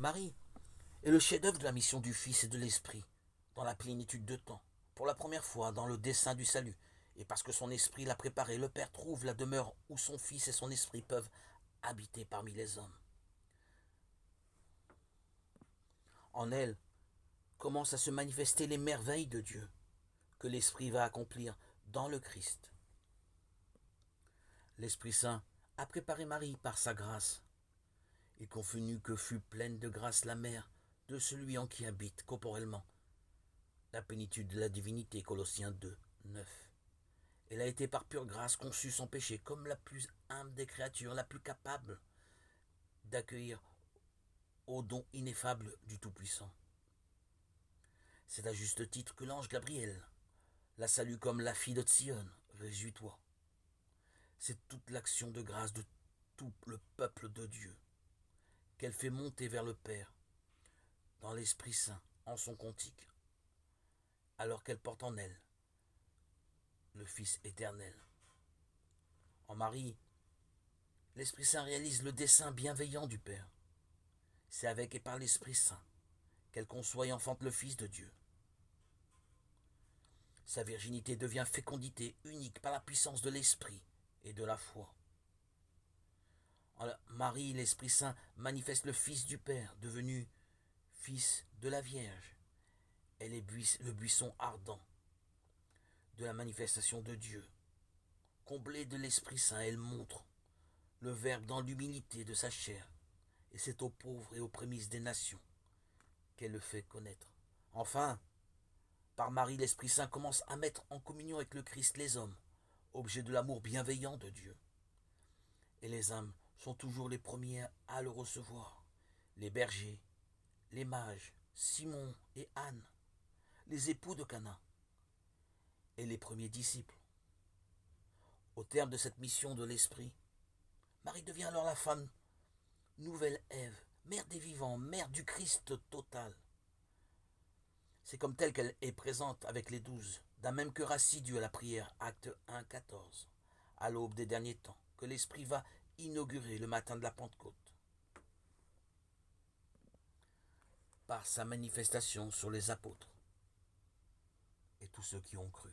Marie est le chef-d'œuvre de la mission du Fils et de l'Esprit, dans la plénitude de temps, pour la première fois dans le dessein du salut. Et parce que son esprit l'a préparé, le Père trouve la demeure où son Fils et son esprit peuvent habiter parmi les hommes. En elle commencent à se manifester les merveilles de Dieu que l'Esprit va accomplir dans le Christ. L'Esprit Saint a préparé Marie par sa grâce. Il convenu que fût pleine de grâce la mère de celui en qui habite corporellement la plénitude de la divinité. Colossiens 2, 9. Elle a été par pure grâce conçue sans péché, comme la plus humble des créatures, la plus capable d'accueillir au don ineffable du Tout-Puissant. C'est à juste titre que l'ange Gabriel la salue comme la fille de Sion. Réjouis-toi. C'est toute l'action de grâce de tout le peuple de Dieu qu'elle fait monter vers le Père dans l'Esprit Saint en son cantique, alors qu'elle porte en elle le Fils éternel. En Marie, l'Esprit Saint réalise le dessein bienveillant du Père. C'est avec et par l'Esprit Saint qu'elle conçoit et enfante le Fils de Dieu. Sa virginité devient fécondité unique par la puissance de l'Esprit et de la foi. En Marie, l'Esprit Saint manifeste le Fils du Père, devenu Fils de la Vierge. Elle est le buisson ardent de la manifestation de Dieu. Comblée de l'Esprit Saint, elle montre le Verbe dans l'humilité de sa chair, et c'est aux pauvres et aux prémices des nations qu'elle le fait connaître. Enfin, par Marie, l'Esprit Saint commence à mettre en communion avec le Christ les hommes, objets de l'amour bienveillant de Dieu. Et les âmes sont toujours les premiers à le recevoir. Les bergers, les mages, Simon et Anne, les époux de Cana et les premiers disciples. Au terme de cette mission de l'Esprit, Marie devient alors la femme nouvelle Ève, mère des vivants, mère du Christ total. C'est comme telle qu'elle est présente avec les 12, d'un même cœur assidu à la prière, acte 1, 14, à l'aube des derniers temps, que l'Esprit va inaugurer le matin de la Pentecôte, par sa manifestation sur les apôtres et tous ceux qui ont cru.